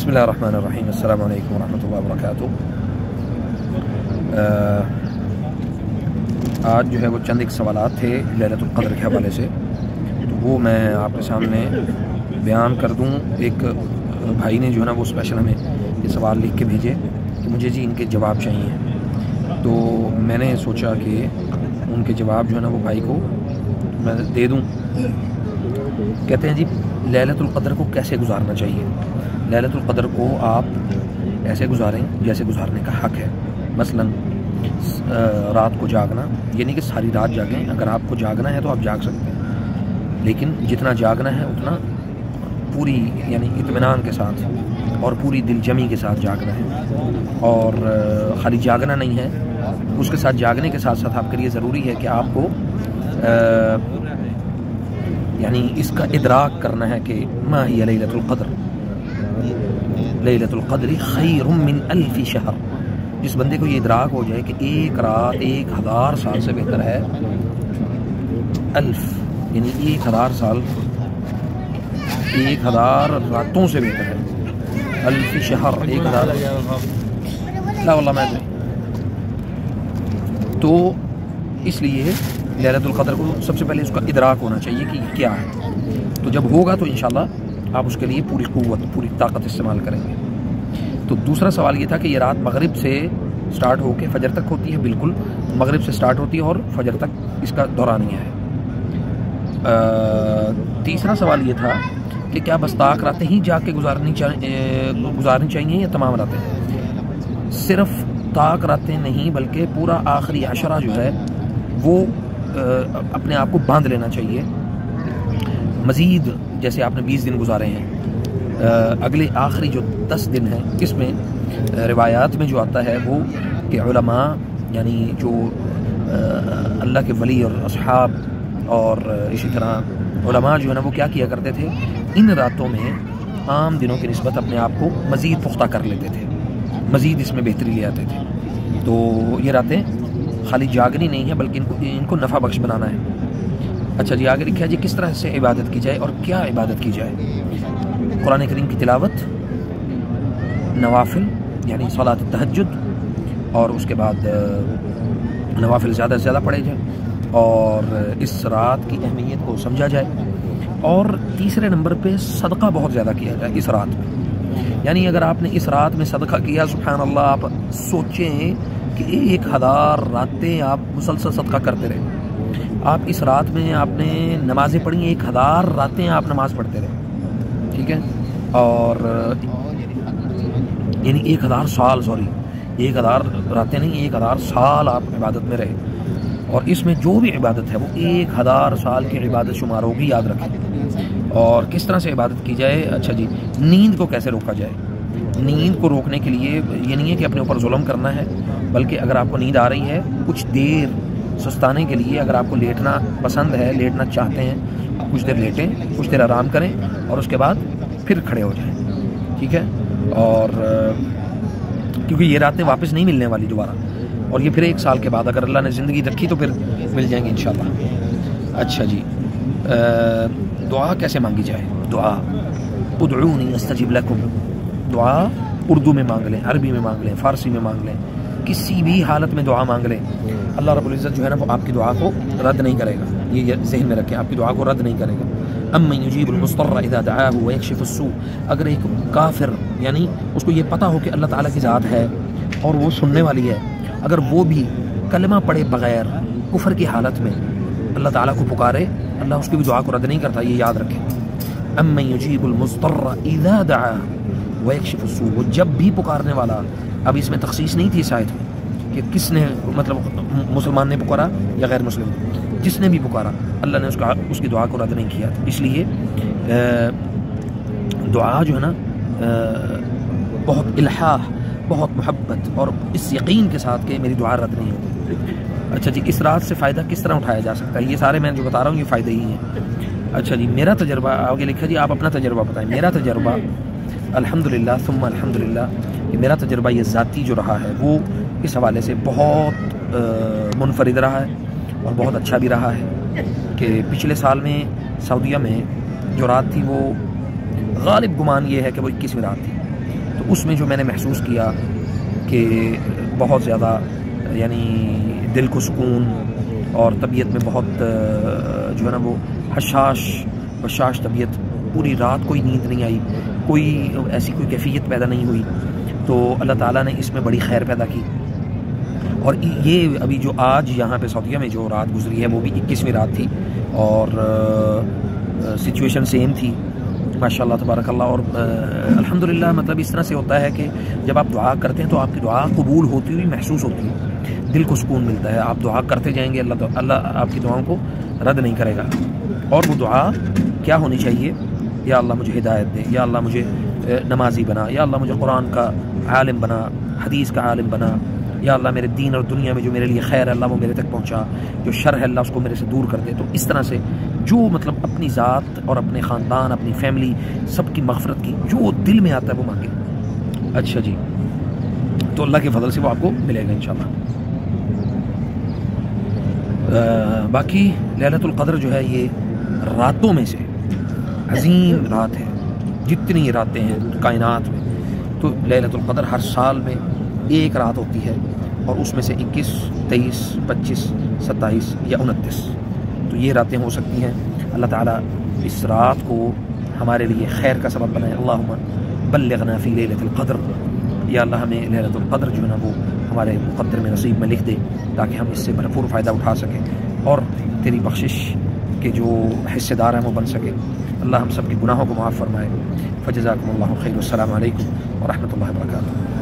بسم اللہ الرحمن الرحیم، السلام علیکم ورحمۃ اللہ وبرکاتہ۔ آج جو ہے وہ چند ایک سوالات تھے لیلۃ القدر کے حوالے سے، تو وہ میں آپ کے سامنے بیان کر دوں۔ ایک بھائی نے جو ہے نا وہ اسپیشل ہمیں یہ سوال لکھ کے بھیجے کہ مجھے جی ان کے جواب چاہیے، تو میں نے سوچا کہ ان کے جواب جو ہے نا وہ بھائی کو میں دے دوں۔ کہتے ہیں جی لیلۃ القدر کو کیسے گزارنا چاہیے؟ لیلۃ القدر کو آپ ایسے گزاریں جیسے گزارنے کا حق ہے۔ مثلاً رات کو جاگنا، یہ نہیں کہ ساری رات جاگیں، اگر آپ کو جاگنا ہے تو آپ جاگ سکتے ہیں، لیکن جتنا جاگنا ہے اتنا پوری یعنی اطمینان کے ساتھ اور پوری دل جمی کے ساتھ جاگنا ہے، اور خالی جاگنا نہیں ہے، اس کے ساتھ جاگنے کے ساتھ ساتھ آپ کے لیے ضروری ہے کہ آپ کو یعنی اس کا ادراک کرنا ہے کہ ما ہی لیلۃ القدر، لیلۃ القدر خیر من الف شہر۔ جس بندے کو یہ ادراک ہو جائے کہ ایک رات 1000 سال سے بہتر ہے، الف یعنی 1000 سال 1000 راتوں سے بہتر ہے، الف شہر 1000 لا واللہ میں تو اس لیے لیلۃ القدر کو سب سے پہلے اس کا ادراک ہونا چاہیے کہ کیا ہے، تو جب ہوگا تو انشاءاللہ آپ اس کے لیے پوری قوت پوری طاقت استعمال کریں گے۔ تو دوسرا سوال یہ تھا کہ یہ رات مغرب سے سٹارٹ ہو کے فجر تک ہوتی ہے؟ بالکل، مغرب سے سٹارٹ ہوتی ہے اور فجر تک اس کا دورانیہ ہے۔ تیسرا سوال یہ تھا کہ کیا بس طاق راتیں ہی جا کے گزارنی چاہیے یا تمام راتیں؟ صرف طاق راتیں نہیں بلکہ پورا آخری عشرہ جو ہے وہ اپنے آپ کو باندھ لینا چاہیے۔ مزید جیسے آپ نے 20 دن گزارے ہیں، اگلے آخری جو 10 دن ہیں، اس میں روایات میں جو آتا ہے وہ کہ علماء یعنی جو اللہ کے ولی اور اصحاب اور اسی طرح علماء جو ہے نا وہ کیا کیا کرتے تھے، ان راتوں میں عام دنوں کی نسبت اپنے آپ کو مزید پختہ کر لیتے تھے، مزید اس میں بہتری لے آتے تھے۔ تو یہ راتیں خالی جاگنی نہیں ہے بلکہ ان کو نفع بخش بنانا ہے۔ اچھا جی، آگے لکھا ہے جی کس طرح سے عبادت کی جائے اور کیا عبادت کی جائے؟ قرآن کریم کی تلاوت، نوافل یعنی صلاۃ التہجد، اور اس کے بعد نوافل زیادہ سے زیادہ پڑھے جائیں اور اس رات کی اہمیت کو سمجھا جائے، اور تیسرے نمبر پہ صدقہ بہت زیادہ کیا جائے اس رات میں۔ یعنی اگر آپ نے اس رات میں صدقہ کیا، سبحان اللہ، آپ سوچیں کہ 1000 راتیں آپ مسلسل صدقہ کرتے رہے، آپ اس رات میں آپ نے نمازیں پڑھی 1000 راتیں آپ نماز پڑھتے رہے، ٹھیک ہے، اور یعنی 1000 سال 1000 راتیں نہیں، 1000 سال آپ عبادت میں رہے، اور اس میں جو بھی عبادت ہے وہ 1000 سال کی عبادت شمار ہوگی، یاد رکھیں۔ اور کس طرح سے عبادت کی جائے؟ اچھا جی، نیند کو کیسے روکا جائے؟ نیند کو روکنے کے لیے یہ نہیں ہے کہ اپنے اوپر ظلم کرنا ہے، بلکہ اگر آپ کو نیند آ رہی ہے کچھ دیر سستانے کے لیے، اگر آپ کو لیٹنا پسند ہے، لیٹنا چاہتے ہیں، کچھ دیر لیٹیں، کچھ دیر آرام کریں اور اس کے بعد پھر کھڑے ہو جائیں، ٹھیک ہے، اور کیونکہ یہ راتیں واپس نہیں ملنے والی دوبارہ، اور یہ پھر 1 سال کے بعد اگر اللہ نے زندگی رکھی تو پھر مل جائیں گے انشاءاللہ۔ اچھا جی، دعا کیسے مانگی جائے؟ دعا ادعونی استجب لکم، دعا اردو میں مانگ لیں، عربی میں مانگ لیں، فارسی میں مانگ لیں، کسی بھی حالت میں دعا مانگ لیں، اللہ رب العزت جو ہے نا وہ آپ کی دعا کو رد نہیں کرے گا، یہ ذہن میں رکھیں، آپ کی دعا کو رد نہیں کرے گا۔ امن یجیب المضطر اذا دعاہ ویکشف السوء، اگر ایک کافر یعنی اس کو یہ پتہ ہو کہ اللہ تعالیٰ کی ذات ہے اور وہ سننے والی ہے، اگر وہ بھی کلمہ پڑھے بغیر کفر کی حالت میں اللہ تعالیٰ کو پکارے، اللہ اس کی بھی دعا کو رد نہیں کرتا، یہ یاد رکھیں۔ امن یجیب المضطر اذا دعاہ ویکشف السوء، وہ جب بھی پکارنے والا، اب اس میں تخصیص نہیں تھی اس آیت میں کہ کس نے مطلب مسلمان نے پکارا یا غیر مسلم، جس نے بھی پکارا اللہ نے اس کی دعا کو رد نہیں کیا، اس لیے دعا جو ہے نا بہت الحاح، بہت محبت اور اس یقین کے ساتھ کہ میری دعا رد نہیں ہوتی۔ اچھا جی، اس رات سے فائدہ کس طرح اٹھایا جا سکتا ہے؟ یہ سارے میں جو بتا رہا ہوں یہ فائدے ہی ہیں۔ اچھا جی، میرا تجربہ، آگے لکھا جی آپ اپنا تجربہ بتائیں۔ میرا تجربہ الحمدللہ ثم الحمدللہ، میرا تجربہ یہ ذاتی جو رہا ہے وہ اس حوالے سے بہت منفرد رہا ہے اور بہت اچھا بھی رہا ہے کہ پچھلے سال میں سعودیہ میں جو رات تھی وہ غالب گمان یہ ہے کہ وہ 21ویں رات تھی، تو اس میں جو میں نے محسوس کیا کہ بہت زیادہ یعنی دل کو سکون اور طبیعت میں بہت جو ہے نا وہ بشاش طبیعت، پوری رات کوئی نیند نہیں آئی، کوئی ایسی کوئی کیفیت پیدا نہیں ہوئی. تو اللہ تعالیٰ نے اس میں بڑی خیر پیدا کی. اور یہ ابھی جو آج یہاں پہ سعودیہ میں جو رات گزری ہے وہ بھی 21ویں رات تھی، اور سچویشن سیم تھی ماشاءاللہ تبارک اللہ. اور الحمدللہ مطلب اس طرح سے ہوتا ہے کہ جب آپ دعا کرتے ہیں تو آپ کی دعا قبول ہوتی ہوئی محسوس ہوتی ہے، دل کو سکون ملتا ہے. آپ دعا کرتے جائیں گے، اللہ آپ کی دعاؤں کو رد نہیں کرے گا. اور وہ دعا کیا ہونی چاہیے؟ یا اللہ مجھے ہدایت دے، یا اللہ مجھے نمازی بنا، یا اللہ مجھے قرآن کا عالم بنا، حدیث کا عالم بنا، یا اللہ میرے دین اور دنیا میں جو میرے لیے خیر ہے اللہ وہ میرے تک پہنچا، جو شر ہے اللہ اس کو میرے سے دور کر دے. تو اس طرح سے جو مطلب اپنی ذات اور اپنے خاندان، اپنی فیملی، سب کی مغفرت کی جو دل میں آتا ہے وہ مانگے. اچھا جی، تو اللہ کے فضل سے وہ آپ کو ملے گا انشاءاللہ. باقی لیلۃ القدر جو ہے یہ راتوں میں سے عظیم رات ہے. جتنی راتیں ہیں کائنات میں تو لیلۃ القدر ہر سال میں ایک رات ہوتی ہے، اور اس میں سے 21، 23، 25، 27 یا 29 تو یہ راتیں ہو سکتی ہیں. اللہ تعالیٰ اس رات کو ہمارے لیے خیر کا سبب بنائے. اللہم بلغنا فی لیلۃ القدر، یا اللہ ہمیں لیلۃ القدر جو ہے نا وہ ہمارے مقدر میں نصیب میں لکھ دے تاکہ ہم اس سے بھرپور فائدہ اٹھا سکیں اور تیری بخشش کے جو حصے دار ہیں وہ بن سکے. اللہ ہم سب کے گناہوں کو معاف فرمائے. فجزاکم اللہ خیر. السلام علیکم ورحمۃ اللہ وبرکاتہ.